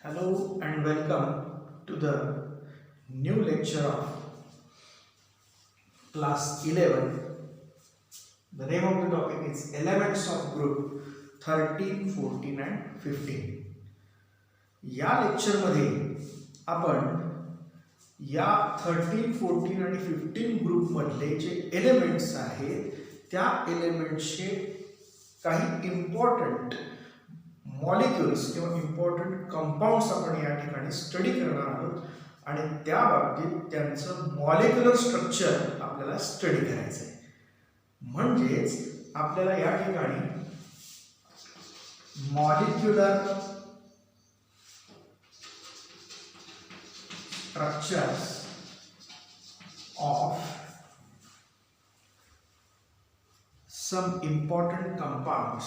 Hello and welcome to the new lecture of class 11. The name of the topic is Elements of Group 13, 14 and 15. या लेक्चरमध्ये आपण या 13, 14 आणि 15 ग्रुपमधले जे elements आहेत त्या एलिमेंट्सचे काही इम्पॉर्टंट मॉलिक्युल्स किंवा इम्पॉर्टंट कंपाऊंड्स आपण या ठिकाणी स्टडी करणार आहोत आणि त्या बाबतीत त्यांचं मॉलिक्युलर स्ट्रक्चर आपल्याला स्टडी करायचं आहे. म्हणजेच आपल्याला या ठिकाणी molecular structures of some important compounds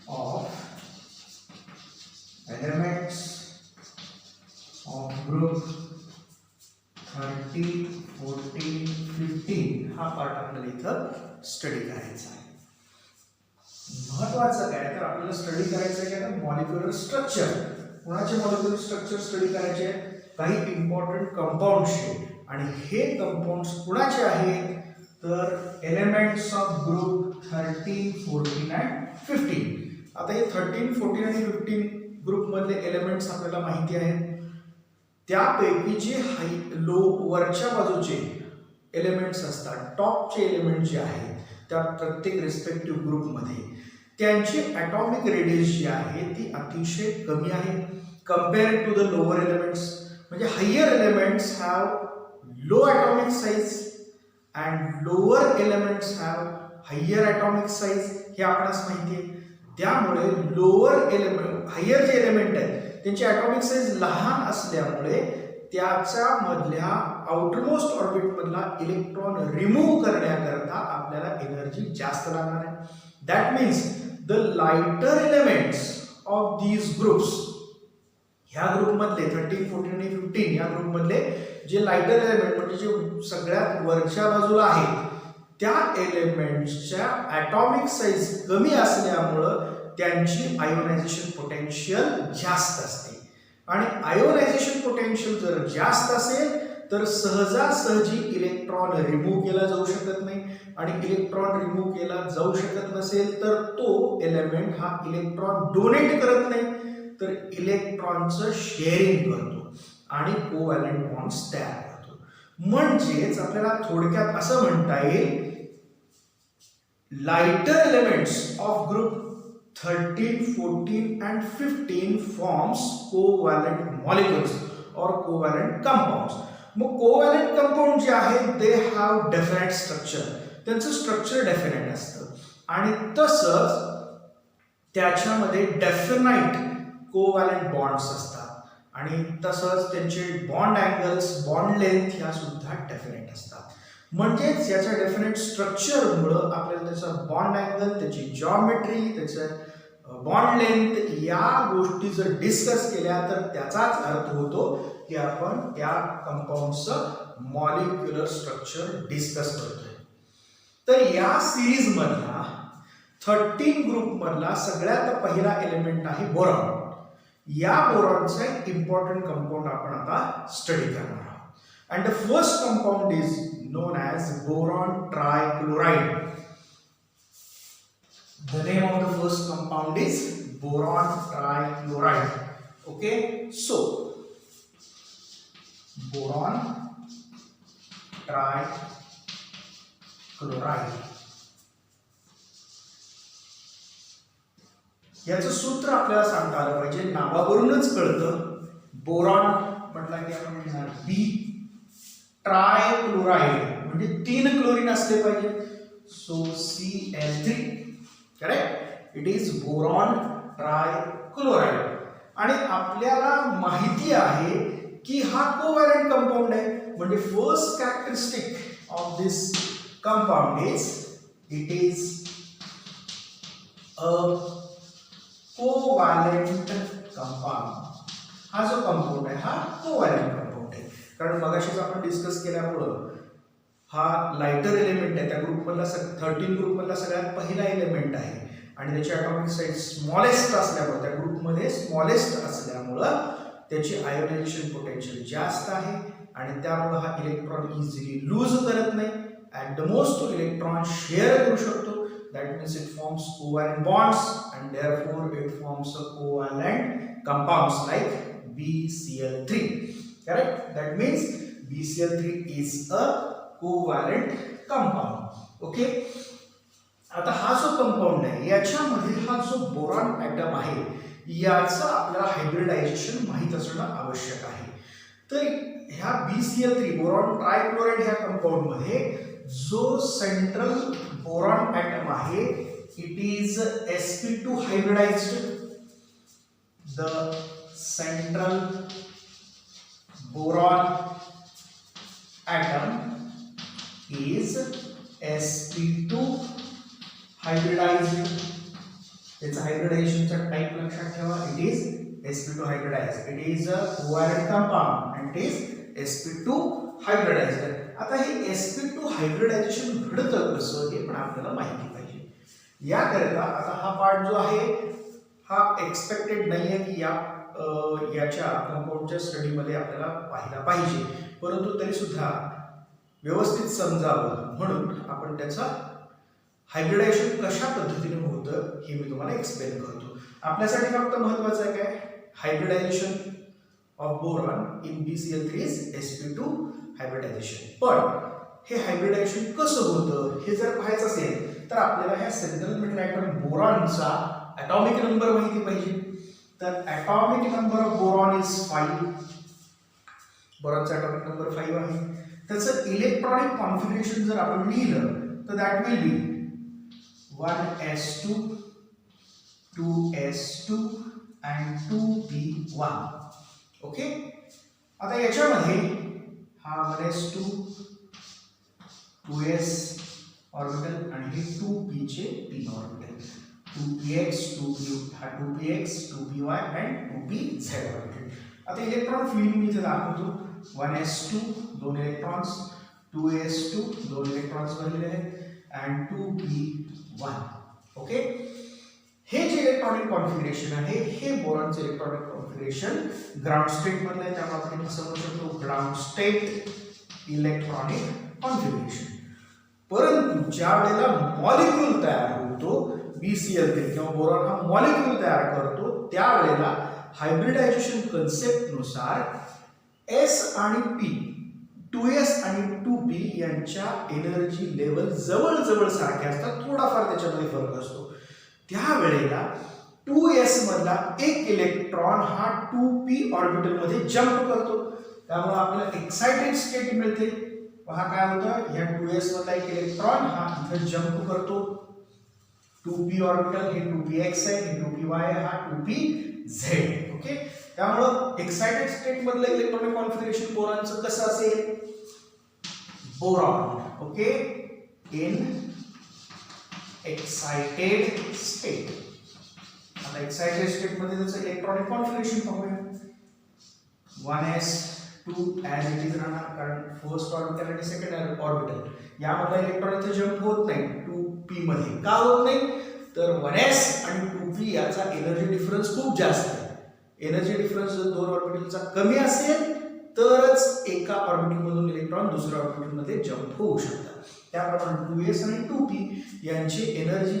of elements of group 13, 14, 15 हा पार्ट आपल्याला इथं स्टडी करायचा आहे. महत्वाचं काय तर आपल्याला स्टडी करायचं आहे काय मॉलिक्युलर स्ट्रक्चर. कोणाचे मॉलिक्युलर स्ट्रक्चर स्टडी करायचे आहे? काही इम्पॉर्टंट कंपाऊंड्सचे. आणि हे कंपाऊंड्स कुणाचे आहेत तर एलिमेंट्स ऑफ ग्रुप 13, 14 अँड 15. आता हे 13, 14 आणि 15 ग्रुपमधले एलिमेंट्स आपल्याला माहिती आहेत. त्यापैकी जे लो वरच्या बाजूचे एलिमेंट्स असतात, टॉपचे एलिमेंट जे आहेत त्या प्रत्येक रिस्पेक्टिव्ह ग्रुपमध्ये त्यांची ॲटॉमिक रेडियस जी आहे ती अतिशय कमी आहे compared to the lower elements. म्हणजे higher elements have low atomic size and lower elements have higher atomic size हे आपल्याला माहिती आहे. त्यामुळे लोअर एलिमेंट हायर जे एलिमेंट आहेत त्यांची ॲटॉमिक साईज लहान असल्यामुळे त्याच्या मधल्या आउटरमोस्ट ऑर्बिट मधला इलेक्ट्रॉन रिमूव्ह करण्याकरता आपल्याला एनर्जी जास्त लागणार आहे. That means the lighter elements of these groups ह्या ग्रुपमधले 13, 14 आणि 15 या ग्रुपमधले जे लाइटर एलिमेंट म्हणजे जे सगळ्यात वरच्या बाजूला आहेत त्या एलिमेंट्सच्या ॲटॉमिक साईज कमी असल्यामुळं त्यांची आयोनायझेशन पोटेन्शियल जास्त असते. आणि आयोनायझेशन पोटेन्शियल जर जास्त असेल तर सहजासहजी इलेक्ट्रॉन रिमूव्ह केला जाऊ शकत नाही. आणि इलेक्ट्रॉन रिमूव्ह केला जाऊ शकत नसेल तर तो एलिमेंट हा इलेक्ट्रॉन डोनेट करत नाही तर इलेक्ट्रॉनचं शेअरिंग करतो आणि कोव्हॅलेंट बॉन्ड्स तयार करतो. म्हणजेच आपल्याला थोडक्यात असं म्हणता येईल lighter elements of group 13, 14 and 15 forms covalent molecules or covalent compounds. मग कोव्हॅलेंट कंपाऊंड जे आहेत दे हॅव डेफिनेट स्ट्रक्चर. त्यांचं स्ट्रक्चर डेफिनेट असतं आणि तसंच त्याच्यामध्ये डेफिनाइट कोव्हॅलेंट बॉन्ड्स असतात आणि तसंच त्यांचे बॉन्ड अँगल्स बॉन्ड लेंथ ह्या सुद्धा डेफिनेट असतात. म्हणजेच याच्या डेफिनेट स्ट्रक्चरमुळं आपल्याला त्याचा बॉन्ड अँगल त्याची जॉमेट्री त्याचं बॉन्ड लेंथ या गोष्टी जर डिस्कस केल्या तर त्याचाच अर्थ होतो की आपण त्या कंपाऊंडचं मॉलिक्युलर स्ट्रक्चर डिस्कस करतोय. तर या सिरीज मधला 13 ग्रुप मधला सगळ्यात पहिला एलिमेंट आहे बोरॉन. या बोरॉनचा इम्पॉर्टंट कंपाऊंड आपण आता स्टडी करणार आहोत. And the first compound is known as boron trichloride. The name of the first compound is boron trichloride. Okay, so boron trichloride याचं सूत्र आपल्याला सांगता आलं पाहिजे. नावावरूनच कळतं बोरॉन म्हटलं की आपण म्हणणार बी. ट्रायक्लोराइड म्हणजे 3 क्लोरीन असले पाहिजे. So Cl3 correct. It is boron trichloride. आणि आपल्याला माहिती आहे की हा कोव्हॅलेंट कंपाऊंड आहे. म्हणजे first characteristic of this compound is it is a covalent compound. हा जो कंपाऊंड आहे हा कोव्हॅलेंट कंपाऊंड आहे. कारण मगाशीच आपण डिस्कस केल्यामुळं हा लायटर एलिमेंट आहे, त्या ग्रुपमधला 13 ग्रुपमधला सगळ्यात पहिला एलिमेंट आहे आणि त्याची ॲटॉमिक साईज स्मॉलेस्ट असल्यामुळे, त्या ग्रुपमध्ये स्मॉलेस्ट असल्यामुळं त्याची आयोनायझेशन पोटेन्शियल जास्त आहे आणि त्यामुळे हा इलेक्ट्रॉन इझिली लूज करत नाही. ॲट द मोस्ट तो इलेक्ट्रॉन शेअर करू शकतो. That means it forms covalent bonds and therefore it forms a covalent compounds like BCl3. Correct? That means BCl3 is a covalent compound. Okay? आता हा जो compound आहे याच्यामध्ये हा जो बोरॉन ॲटम आहे याचं आपल्याला हायब्रिडायझेशन माहीत असणं आवश्यक आहे. तर ह्या BCl3 बोरॉन ट्रायक्लोराइड ह्या कंपाऊंड मध्ये जो सेंट्रल बोरॉन ॲटम आहे it is sp2 hybridized. The central boron atom is sp2 hybridized. त्याचा हायब्रिडायझेशनचा टाइप लक्षात ठेवा. It is sp2 hybridized. It is a covalent compound and it is sp2 hybridized. आता हे sp2 hybridisation घडतं कसं हे पण आपल्याला माहिती पाहिजे. याकरिता आता हा पार्ट जो आहे हा एक्सपेक्टेड नाही आहे की याच्या कंपाऊंडच्या स्टडीमध्ये आपल्याला पाहिला पाहिजे, परंतु तरी सुद्धा व्यवस्थित समजावं म्हणून आपण त्याचा हायब्रिडायझेशन कशा पद्धतीने होतं हे मी तुम्हाला एक्सप्लेन करतो. आपल्यासाठी फक्त महत्त्वाचं आहे काय, hybridisation of boron in BCl3 is sp2 hybridisation. पण हे हायब्रिडायझेशन कसं होतं हे जर पाहायचं असेल तर आपल्याला ह्या सेंट्रल मेटल ॲटम बोरॉनचा ॲटॉमिक नंबर माहिती पाहिजे. तर atomic number of boron is 5. बोरॉनचा ॲटॉमिक नंबर 5 आहे. त्याचं इलेक्ट्रॉनिक कॉन्फिगरेशन जर आपण लिहिलं तर that will be 1s2 2s2 and 2p1. Okay. आता याच्यामध्ये हा 1s2 2s ऑर्बिटल आणि हे 2p चे p orbital, 2px 2px 2py and 2pz orbital. आता इलेक्ट्रॉन फील्ड मी इथे दाखवतो. 1s2 दोन इलेक्ट्रॉन्स, 2s2 दोन इलेक्ट्रॉन्स भरलेले आहेत and 2p1. ओके. हे जे इलेक्ट्रॉनिक कॉन्फिगरेशन आहे हे बोरॉनचे इलेक्ट्रॉनिक कॉन्फिगरेशन ग्राउंड स्टेट मधलं आहे, त्यामुळे आपण कसं म्हणू शकतो ग्राउंड स्टेट इलेक्ट्रॉनिक कॉन्फिगरेशन. परंतु ज्या वेळेला मॉलिक्यूल तयार होतो BCl3 किंवा बोरॉन हा मॉलिक्यूल तयार करतो त्यावेळेला हायब्रिडायझेशन कन्सेप्ट नुसार S आणि P 2s आणि 2p यांच्या एनर्जी लेवल जवळजवळ सारखे असतात, थोडाफार त्याच्यामध्ये फरक असतो. त्यावेळेला 2s मधला एक इलेक्ट्रॉन हा 2p ऑर्बिटल मध्ये जंप करतो, त्यामुळे आपल्याला एक्साइटेड स्टेट मिळते. पहा काय होतं, या 2s मधला एक इलेक्ट्रॉन हा इथे जंप करतो 2p ऑर्बिटल, हे 2px आहे, हे 2py आहे, हा 2pz. ओके. त्यामुळे एक्साइटेड स्टेट मधलं इलेक्ट्रॉनिक कॉन्फिगरेशन बोरॉनचं कसं असेल, boron okay in excited state. आता एक्साइटेड स्टेट मध्ये त्याचं इलेक्ट्रॉनिक कॉन्फिगरेशन पाहूया. 1s2 ॲज इट इज राहणार, कारण फर्स्ट ऑर्बिटल आणि सेकंड ऑर्बिटल यामधला इलेक्ट्रॉन इथे जंप होत नाही 2p मध्ये. का होत नाही, तर 1s आणि 2p याचा एनर्जी डिफरन्स खूप जास्त आहे. एनर्जी डिफरन्स जर दोन ऑर्बिटलचा कमी असेल तरच एका ऑर्बिटल मधून इलेक्ट्रॉन दुसऱ्या ऑर्बिटल मध्ये जंप होऊ शकतात. त्याप्रमाणे 2s आणि 2p यांची एनर्जी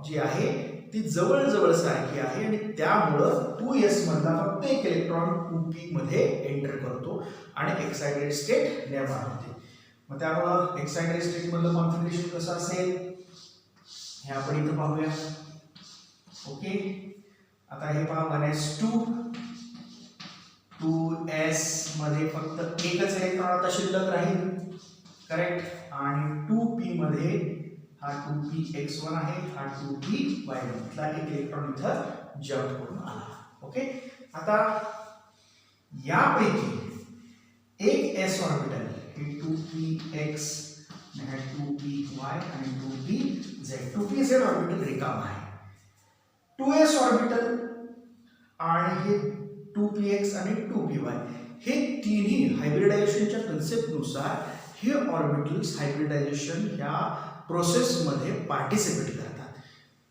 जी आहे ती जवळजवळ सारखी आहे आणि त्यामुळं 2s मधला फक्त एक इलेक्ट्रॉन 2p मध्ये एंटर करतो आणि एक्साइटेड स्टेट निर्माण होते. मग त्यामुळं एक्साइटेड स्टेट मधलं कॉन्फिगरेशन कसं असेल हे आपण इथं पाहूया. ओके. आता हे पहा 1s2 2s मध्ये फक्त एकच इलेक्ट्रॉन आता शिल्लक राहील, करेक्ट. आणि 2p मध्ये हा 2px1 आहे, हा 2py1 ला एक इलेक्ट्रॉन इथं जंप करून आला. ओके. आता यापैकी एक s ऑर्बिटल हे 2px आणि 2py आणि 2pz 2pz ऑर्बिटल रिकामा आहे. 2s ऑर्बिटल आणि हे 2px आणि 2py हे तिन्ही हायब्रिडायझेशनच्या कन्सेप्ट नुसार हे ऑर्बिटल्स हायब्रिडायझेशन ह्या प्रोसेसमध्ये पार्टिसिपेट करतात.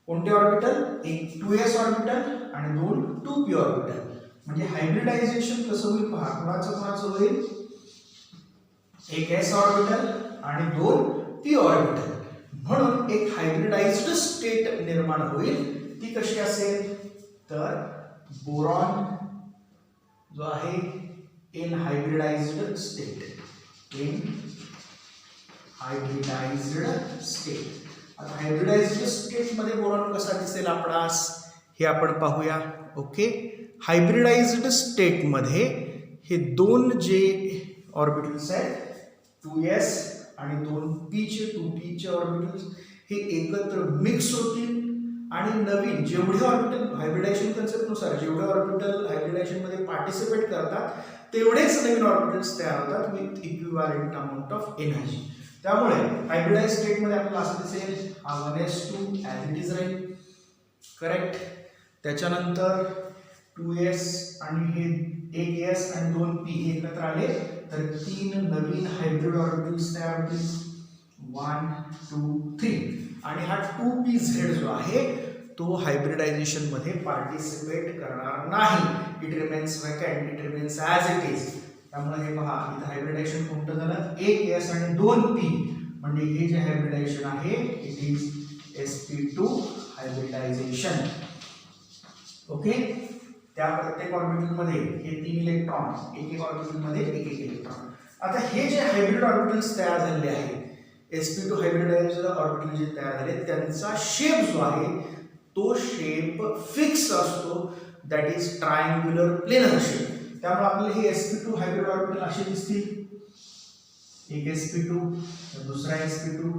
कोणते ऑर्बिटल? एक 2s ऑर्बिटल आणि दोन 2p ऑर्बिटल. म्हणजे हायब्रिडायझेशन कसं होईल पहा, कोणाचं होईल? एक s ऑर्बिटल आणि दोन p ऑर्बिटल. म्हणून एक हायब्रिडाइज्ड स्टेट निर्माण होईल. ती कशी असेल? तर बोरॉन जो आहे in hybridised state, in hybridised state. आता हायब्रिडाइज्ड स्टेट मध्ये बोरॉन कसा दिसेल आपणास हे आपण पाहूया. ओके, हायब्रिडाइज्ड स्टेट मध्ये हे दोन जे ऑर्बिटल्स आहेत 2s आणि दोन p चे 2p चे ऑर्बिटल्स हे एकत्र मिक्स होतील आणि नवीन जेवढे ऑर्बिटल हायब्रिडायझेशन कन्सेप्टनुसार जेवढे ऑर्बिटल हायब्रिडायझेशन मध्ये पार्टिसिपेट करतात तेवढेच नवीन ऑर्बिटल्स तयार होतात with equivalent amount of energy. त्यामुळे हायब्रिडाइज स्टेट मध्ये आपल्याला असं दिसेल हा 1s2 ॲज इट इज राहील. करेक्ट. त्याच्यानंतर 2s आणि हे एक s आणि दोन p एकत्र आले तर तीन नवीन हायब्रिड ऑर्बिटल्स तयार होतील 1 2 3. आणि हा 2pz जो आहे तो हायब्रिडायझेशन मध्ये पार्टिसिपेट करणार नाही. It remains vacant, it remains as it is. त्यामुळे हे पहा इथं हायब्रिडायझेशन कोणतं झालं? एक s आणि दोन p. म्हणजे हे जे हायब्रिडायझेशन आहे it is sp2 hybridisation. Okay, त्या प्रत्येक ऑर्बिटल मध्ये हे 3 इलेक्ट्रॉन एक ऑर्बिटल मध्ये एक इलेक्ट्रॉन. आता हे जे हायब्रिड ऑर्बिटल्स तयार झालेले आहेत sp2 हायब्रिडाइज्ड ऑर्बिटल जे तयार झाले त्यांचा शेप जो आहे तो शेप फिक्स असतो, that is triangular planar shape. त्यामुळे आपल्याला हे sp2 हायब्रिड ऑर्बिटल असे दिसतील. एक sp2, दुसरा sp2,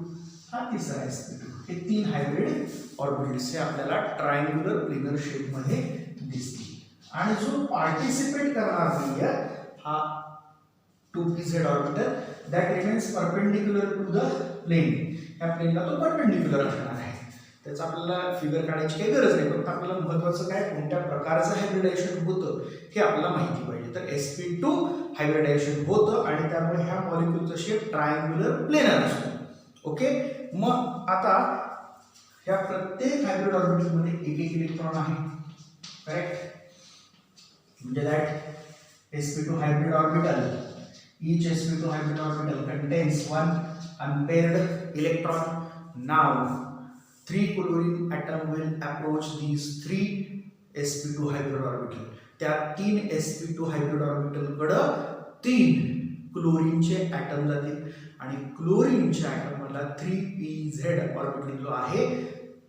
हा तिसरा sp2. हे तीन हायब्रिड ऑर्बिटल्स हे आपल्याला ट्रायंग्युलर प्लेनर शेप मध्ये दिसतील. आणि जो पार्टिसिपेट करणार नाहीये हा 2pz orbital that remains perpendicular to the plane. या प्लेनला तो परपेंडिक्युलर असणार आहे. त्याचा आपल्याला फिगर काढायची काही गरज नाही, फक्त आपल्याला महत्त्वाचं काय कोणत्या प्रकारचं हायब्रिडायझेशन होतं हे आपल्याला माहिती पाहिजे. तर sp2 हायब्रिडायझेशन होतं आणि त्यामुळे ह्या मॉलिक्यूलचा शेप ट्रायंग्युलर प्लेनर असतो. ओके, मग आता ह्या प्रत्येक हायब्रिड ऑर्बिटल मध्ये एक एक इलेक्ट्रॉन आहे. करेक्ट. म्हणजे that sp2 hybrid orbital, each sp2 hybrid orbital contains one unpaired electron. Now 3 chlorine atom will approach these 3 sp2 hybrid orbital. त्या 3 sp2 hybrid orbital कडं 3 क्लोरीनचे ॲटम जातील आणि क्लोरीनच्या ॲटमला 3pz ऑर्बिटल जो आहे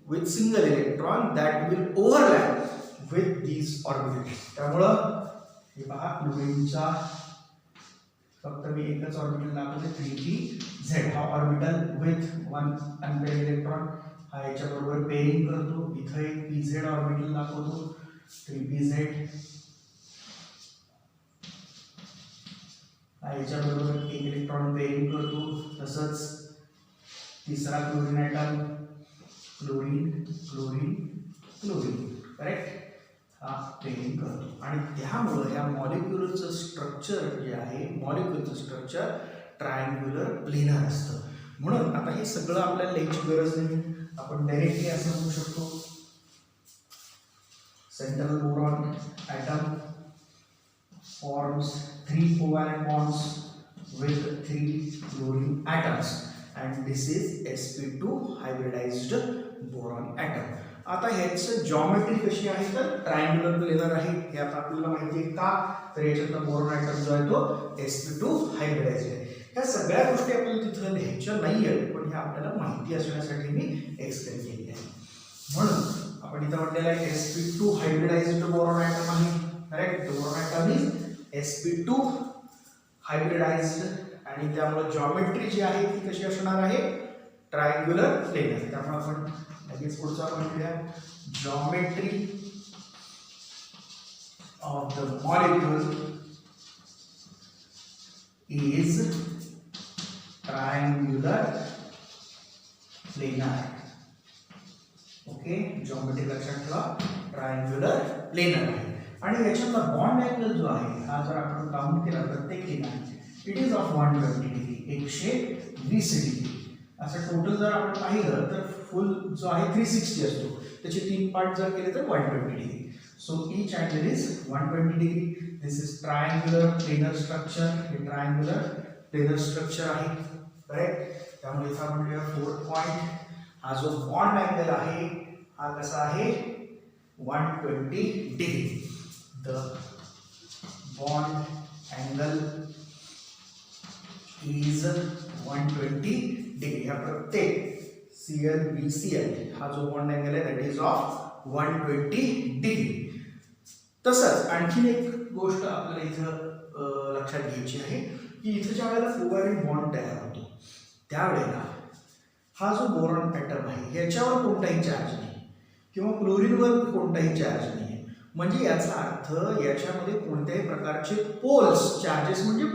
with single electron that will overlap with these orbital. त्यामुळं हे पहा क्लोरीनचा फक्त मी एकच ऑर्बिटल दाखवते 3pz. हा orbital with one unpaired electron हा याच्याबरोबर पेअरिंग करतो. इथं एक pz ऑर्बिटल दाखवतो 3pz. हा याच्याबरोबर एक इलेक्ट्रॉन पेअरिंग करतो. तसंच तिसरा chlorine atom chlorine chlorine chlorine. Correct. हा पेअरिंग करतो आणि त्यामुळे ह्या मॉलिक्युलरचं स्ट्रक्चर जे आहे मॉलिक्युलरचं स्ट्रक्चर ट्रायंग्युलर प्लेनर असतं. म्हणून आता हे सगळं आपल्याला लिहायची गरज नाही, आपण डायरेक्टली असं म्हणू शकतो central boron atom forms 3 covalent bonds with 3 chlorine atoms and this is sp2 hybridized boron atom. आता ह्याचं जॉमेट्री कशी आहे तर ट्रायंग्युलर प्लेनर आहे. हे आता आपल्याला माहिती आहे का, तर याच्यातला बोरॉन ॲटम जो आहे तो sp2 हायब्रिडाइज्ड आहे. ह्या सगळ्या गोष्टी आपल्याला तिथं लिहायच्या नाही आहेत, पण ह्या आपल्याला माहिती असण्यासाठी मी एक्सप्लेन केली आहे. म्हणून आपण इथं म्हटलेलं आहे sp2 हायब्रिडाइज्ड बोरॉन ॲटम आहे. Correct. Boron atom is sp2 hybridized आणि त्यामुळे जॉमेट्री जी आहे ती कशी असणार आहे ट्रायंग्युलर प्लेनर. त्यामुळे आपण लगेच पुढचा पॉईंट लिहा. Geometry of the molecule is triangular planar. Okay, geometry लक्षात ठेवा ट्रायंग्युलर प्लेनर आहे. आणि याच्यातला बॉन्ड अँगल जो आहे हा जर आपण काउंट केला प्रत्येक ठिकाणी it is of 120 degree. 120 degree. असं टोटल जर आपण पाहिलं तर फुल जो आहे 360 असतो, त्याचे 3 पार्ट जर केले तर 120 degree. So each angle is 120 degree. This is triangular planar structure. हे ट्रायंग्युलर प्लेनर स्ट्रक्चर आहे, करेक्ट. त्यामुळे इथं आपण लिहूया 4 पॉइंट. हा जो बॉन्ड अँगल आहे हा कसा आहे 120 degree. The bond angle is 120 degree. हा प्रत्येक CL BCL हा जो बॉन्ड अँगल आहे दॅट इज ऑफ 120 डिग्री. तसंच आणखीन एक गोष्ट आपल्याला इथं लक्षात घ्यायची आहे की इथं ज्या वेळेला कोव्हॅलेंट बॉन्ड तयार होतो त्यावेळेला हा जो बोरॉन ॲटम आहे याच्यावर कोणताही चार्ज नाही किंवा क्लोरीनवर कोणताही चार्ज नाही. म्हणजे याचा अर्थ याच्यामध्ये कोणत्याही प्रकारचे पोल्स, चार्जेस म्हणजे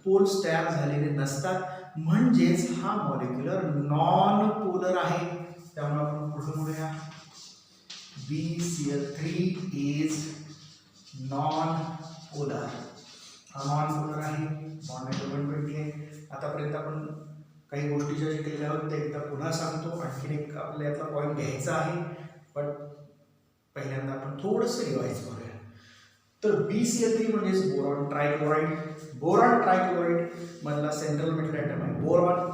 पोल्स तयार झालेले नसतात. म्हणजेच हा मॉलिक्युलर नॉन पोलर आहे. त्यामुळे आपण पुढे म्हणूया BCl3 इज नॉन पोलर. हा नॉन पोलर आहे. बॉन्ड अँगल 120 आहे. आतापर्यंत आपण काही गोष्टी ज्या शिकलेल्या आहोत ते एकदा पुन्हा सांगतो. आणखीन एक आपल्या यातला पॉईंट घ्यायचा आहे, पण पहिल्यांदा आपण थोडंसं रिवाइज करूया. तर BCl3 म्हणजे बोरॉन ट्रायक्लोराइड. बोरॉन ट्रायक्लोराइड मधला सेंट्रल मेटल ॲटम आहे बोरॉन.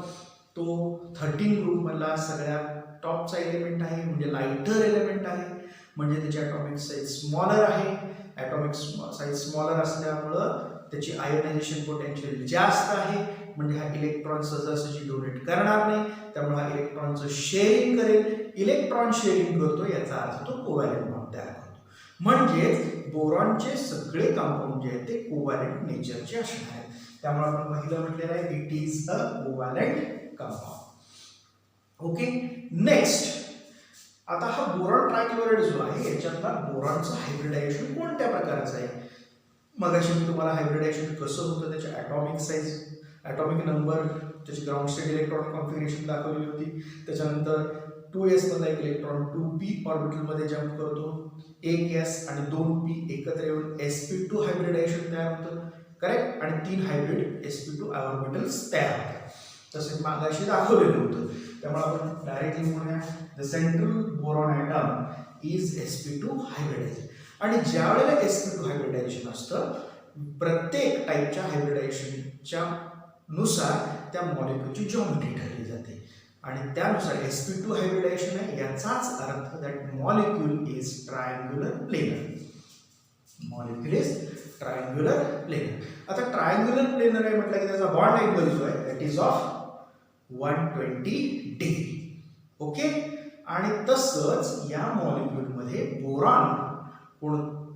तो 13 ग्रुप मधला सगळ्यात टॉपचा एलिमेंट आहे, म्हणजे लाइटर एलिमेंट आहे. म्हणजे त्याची ॲटॉमिक साईज स्मॉलर आहे. ॲटॉमिक साईज स्मॉलर असल्यामुळं त्याची आयोनायझेशन पोटेन्शियल जास्त आहे. म्हणजे हा इलेक्ट्रॉन सहजासहजी डोनेट करणार नाही. त्यामुळे हा इलेक्ट्रॉनचं शेअरिंग करेल. इलेक्ट्रॉन शेअरिंग करतो याचा अर्थ तो कोव्हॅलेंट बॉन्ड तयार करतो. म्हणजेच बोरॉनचे सगळे कंपाऊंड जे आहेत ते कोव्हॅलेंट नेचरचे असणार आहेत. त्यामुळे आपण पहिलं म्हटलेलं आहे it is a covalent compound. Okay. Next, आता हा बोरॉन ट्रायक्लोराइड जो आहे याच्यातला बोरॉनचं हायब्रिडायझेशन कोणत्या प्रकारचं आहे. मगाशी मी तुम्हाला हायब्रिडायझेशन कसं होतं त्याचे ॲटॉमिक साईज, ॲटॉमिक नंबर, त्याची ग्राउंड स्टेट इलेक्ट्रॉन कॉन्फिगरेशन दाखवली होती. त्याच्यानंतर 2s मधला एक इलेक्ट्रॉन 2p ऑर्बिटलमध्ये जम्प करतो. 1s आणि 2p एकत्र येऊन sp2 हायब्रिडायझेशन तयार होतं, करेक्ट. आणि 3 हायब्रिड sp2 ऑर्बिटल्स तयार होतात. तसे मागाशी दाखवलेलं होतं. त्यामुळे आपण डायरेक्टली म्हणूया the central boron atom is sp2 hybridization. आणि ज्या वेळेला sp2 हायब्रिडायझेशन असतं प्रत्येक टाईपच्या हायब्रिडायझेशनच्या नुसार त्या मॉलिक्यूलची जॉमेट्री ठरली जाते आणि त्यानुसार sp2 हायब्रिडायझेशन आहे याचाच अर्थ that molecule is triangular planar. Molecule is triangular planar. आता ट्रायंग्युलर प्लेनर आहे म्हटलं की त्याचा बॉन्ड अँगल जो आहे that is of 120 degree. Okay. आणि तसंच या मॉलिक्यूलमध्ये बोरॉन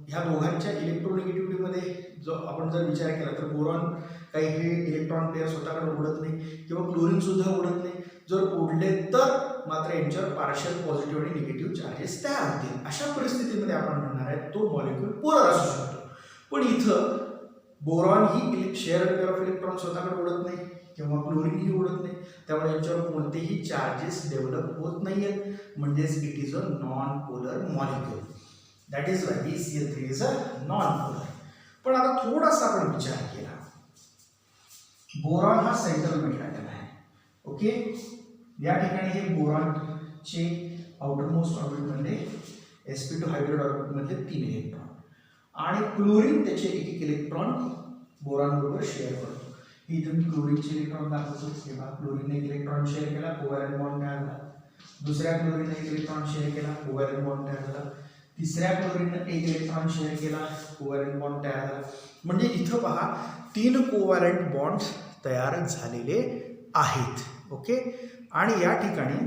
ह्या दोघांच्या इलेक्ट्रोनिगेटिव्हिटीमध्ये जो आपण जर विचार केला तर बोरॉन काही हे इलेक्ट्रॉन पेअर स्वतःकडे उडत नाही किंवा क्लोरीन सुद्धा उडत नाही. जर उडले तर मात्र यांच्यावर पार्शियल पॉझिटिव्ह आणि निगेटिव्ह चार्जेस तयार होतील. अशा परिस्थितीमध्ये आपण म्हणणार आहे तो मॉलिक्यूल पोलर असू शकतो. पण इथं boron he share pair of electron स्वतःकडे उडत नाही किंवा क्लोरीन ही उडत नाही. त्यामुळे यांच्यावर कोणतेही चार्जेस डेव्हलप होत नाही आहेत. म्हणजेच it is a non polar molecule. That is why BCl3 is a non polar. पण आता थोडासा आपण विचार केला, बोरॉन हा सेंट्रल मेटल ॲटम आहे. ओके. या ठिकाणी हे बोरॉनचे आउटरमोस्ट ऑर्बिटमध्ये sp2 हायब्रिड ऑर्बिटमधले 3 इलेक्ट्रॉन आणि क्लोरीन त्याचे एक इलेक्ट्रॉन बोरॉन बरोबर शेअर करतो. इथे मी क्लोरीनचे इलेक्ट्रॉन दाखवतो. तेव्हा क्लोरीनने एक इलेक्ट्रॉन शेअर केला, कोव्हॅलेंट बॉन्ड तयार झाला. दुसऱ्या क्लोरीनने एक इलेक्ट्रॉन शेअर केला, कोव्हॅलेंट बॉन्ड तयार झाला. तिसऱ्या क्लोरीनने एक इलेक्ट्रॉन शेअर केला, कोव्हॅलेंट बॉन्ड तयार झाला. म्हणजे इथं पहा 3 कोव्हॅलेंट बॉन्ड्स तयार झालेले आहेत. ओके. आणि या ठिकाणी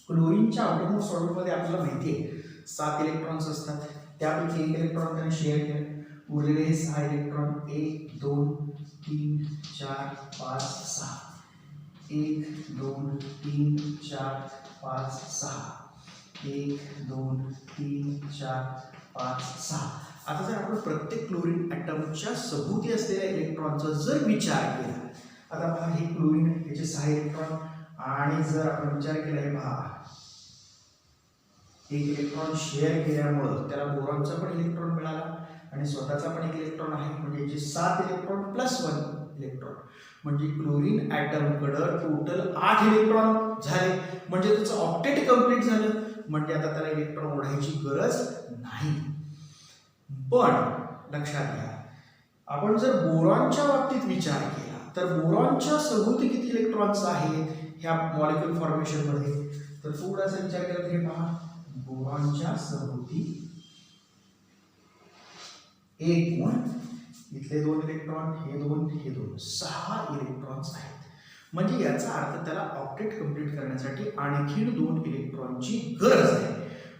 क्लोरीनच्या आउटरमोस्ट ऑर्बिटमध्ये आपल्याला माहिती आहे 7 इलेक्ट्रॉन्स असतात. त्यापैकी एक इलेक्ट्रॉन त्याने शेअर केले. उरलेले हे 6 इलेक्ट्रॉन 1 2 3 4 5 6 1 2 3 4 5 6 1 2 3 4 5 6. आता जर आपण प्रत्येक क्लोरीन ॲटमच्या सभोवती असलेल्या इलेक्ट्रॉनचा जर विचार केला, आता पहा हे क्लोरीन याचे 6 इलेक्ट्रॉन आणि जर आपण विचार केला हे पहा एक इलेक्ट्रॉन शेअर केल्यामुळं त्याला बोरॉनचा पण इलेक्ट्रॉन मिळाला आणि स्वतःचा पण एक इलेक्ट्रॉन आहे. म्हणजे याचे 7 इलेक्ट्रॉन प्लस 1 इलेक्ट्रॉन म्हणजे क्लोरीन ॲटमकडं टोटल 8 इलेक्ट्रॉन झाले, म्हणजे त्याचं ऑक्टेट कंप्लीट झालं, म्हणजे आता त्याला इलेक्ट्रॉन ओढायची गरज नाही. पण लक्षात घ्या, आपण जर बोरॉनच्या बाबतीत विचार केला तर बोरॉनच्या सभोवती किती इलेक्ट्रॉन्स आहेत ह्या मॉलिक्यूल फॉर्मेशनमध्ये, तर थोडासा विचार केला तरी पहा, बोरॉनच्या सभोवती एकूण इथले 2 इलेक्ट्रॉन, हे 2 6 इलेक्ट्रॉन्स आहेत. म्हणजे याचा अर्थ त्याला ऑक्टेट कंप्लीट करण्यासाठी आणखीन 2 इलेक्ट्रॉनची गरज आहे.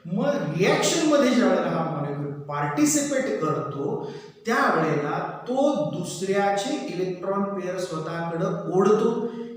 मग रिॲक्शन मध्ये ज्यावेळेला हा मॉलिक्यूल पार्टिसिपेट करतो त्यावेळेला तो दुसऱ्याचे इलेक्ट्रॉन पेअर स्वतःकडे ओढतो.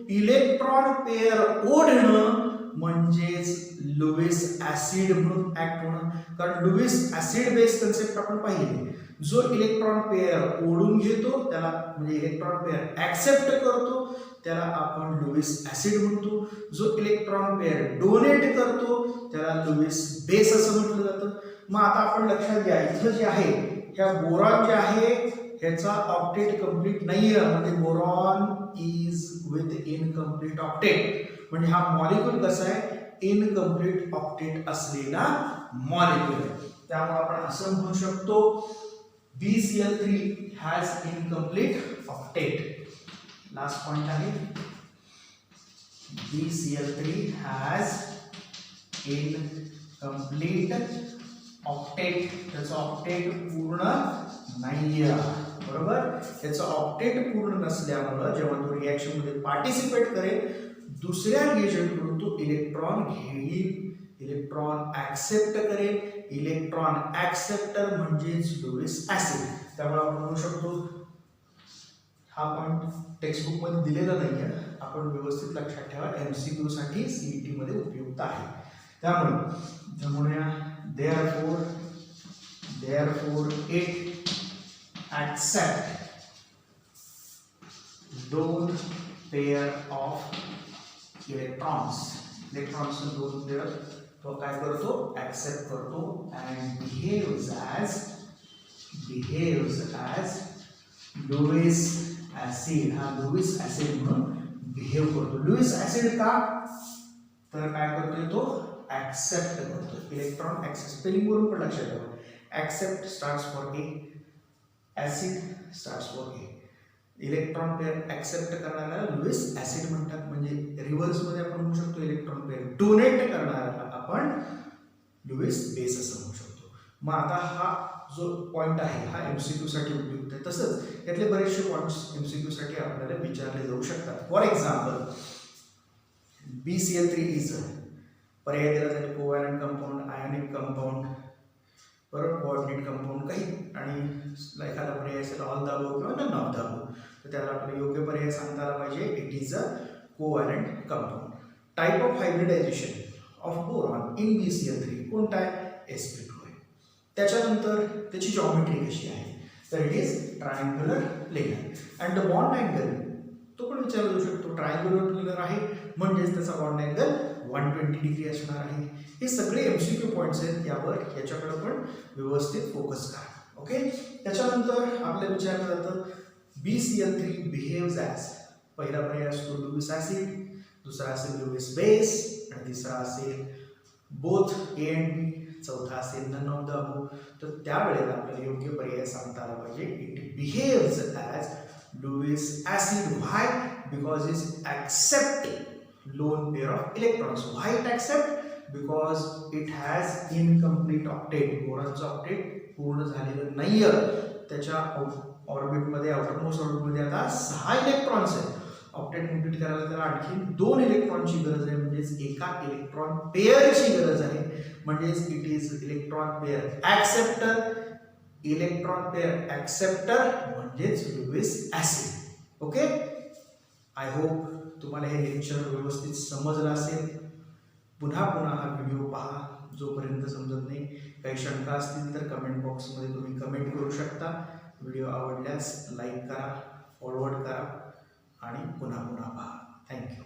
इलेक्ट्रॉन पेअर ओढणं म्हणजेच लुईस ऍसिड म्हणून ऍक्ट होणं. कारण लुईस ऍसिड बेस कन्सेप्ट आपण पाहिली, जो इलेक्ट्रॉन पेअर ओढून घेतो त्याला म्हणजे इलेक्ट्रॉन पेअर ऍक्सेप्ट करतो त्याला आपण लुईस ऍसिड म्हणतो. जो इलेक्ट्रॉन पेअर डोनेट करतो त्याला लुईस बेस असं म्हटलं जातं. मग आता आपण लक्षात घ्या, इथं जे आहे ह्या बोरॉन जे आहे ह्याचा ऑक्टेट कंप्लीट नाहीये, म्हणजे boron is with incomplete octet. म्हणजे हा मॉलिक्यूल कसा आहे, इनकम्प्लीट ऑक्टेट असलेला मॉलिक्यूल आहे. त्यामुळे आपण असं म्हणू शकतो BCl3 has incomplete octet. Last point आहे, BCl3 has incomplete octet. त्याचा ऑक्टेट पूर्ण नाहीये, बरोबर. त्याचा ऑक्टेट पूर्ण नसल्यामुळे जेव्हा तो रिॲक्शन मध्ये पार्टिसिपेट करेल दुसऱ्या रिएजंट कडून तो इलेक्ट्रॉन घेईल, इलेक्ट्रॉन ऍक्सेप्ट करेल. इलेक्ट्रॉन ऍक्सेप्टर म्हणजेच लुईस ऍसिड. त्यामुळे आपण म्हणू शकतो हा पॉइंट टेक्स्टबुक मध्ये दिलेला नाहीये, आपण व्यवस्थित लक्षात ठेवा, MCQ साठी CET मध्ये उपयुक्त आहे. त्यामुळे therefore it accept 2 pair of electrons. Electrons 2 pair तो काय करतो, ऍक्सेप्ट करतो and behaves as Lewis acid. हा लुईस ऍसिड म्हणून बिहेव करतो. लुईस ऍसिड का, तर काय करतोय तो ऍक्सेप्ट करतो. इलेक्ट्रॉन ऍक्सेप्ट, स्पेलिंग वरून पण लक्षात ठेवा, accept starts for a, acid starts for a. Electron pair accept करणाऱ्याला लुईस ऍसिड म्हणतात. म्हणजे रिव्हर्स मध्ये आपण म्हणू शकतो इलेक्ट्रॉन पेअर डोनेट करणाऱ्याला आपण लुईस बेस असं म्हणू शकतो. मग आता हा जो पॉइंट आहे हा MCQ साठी उपयुक्त आहे. तसंच यातले बरेचसे पॉइंट्स MCQ साठी आपल्याला विचारले जाऊ शकतात. फॉर एक्झाम्पल BCl3 इज पर्याय दिला जाईल कोव्हॅलंट कंपाऊंड, आयोनिक कंपाऊंड, बरोबर, कोऑर्डिनेट कंपाऊंड काही, आणि एखादा पर्याय असेल ऑल द अबोव्ह किंवा नन ऑफ द अबोव्ह, तर त्याला आपल्याला योग्य पर्याय सांगता आला पाहिजे. It is a covalent compound. Type of hybridisation of boron in BCl3 कोणता आहे, sp2 आहे. त्याच्यानंतर त्याची जॉमेट्री कशी आहे, तर it is triangular planar and the bond angle तो पण विचारला जाऊ शकतो. ट्रायंग्युलर प्लेनर आहे म्हणजेच त्याचा बॉन्ड अँगल 120 डिग्री असणार आहे. हे सगळे MCQ पॉइंट्स आहेत, याच्याकडे पण व्यवस्थित फोकस करा. ओके. त्याच्यानंतर आपल्याला विचारलं जातं BCl3 बिहेव्स ॲज, पहिला पर्याय असतो लुईस ऍसिड, दुसरा असेल लुईस बेस, आणि तिसरा असेल बोथ A and B, चौथा असेल नन ऑफ द अबोव्ह. तर त्यावेळेला आपल्याला योग्य पर्याय सांगता आला पाहिजे. It behaves as Lewis acid. Why, because it accept lone pair of electrons. Why it accept? Because it has incomplete octet. बोरॉनचा ऑक्टेट पूर्ण झालेलं नाहीये. त्याच्या ऑर्बिट मध्ये, आउटर मोस्ट ऑर्बिट मध्ये आता 6 इलेक्ट्रॉन्स आहेत. ऑक्टेट कंप्लीट करायला त्याला आणखी 2 इलेक्ट्रॉनची गरज आहे, म्हणजेच एका इलेक्ट्रॉन पेअरची गरज आहे. म्हणजेच it is electron pair acceptor. Electron pair acceptor म्हणजेच Lewis acid. Okay. I hope तुम्हाला हे लेक्चर व्यवस्थित समजलं असेल. पुन्हा हा व्हिडिओ पहा जोपर्यंत समजत नाही. काही शंका असतील तर कमेंट बॉक्समध्ये तुम्ही कमेंट करू शकता. व्हिडिओ आवडल्यास लाईक करा, फॉरवर्ड करा आणि पुन्हा पहा. थँक्यू.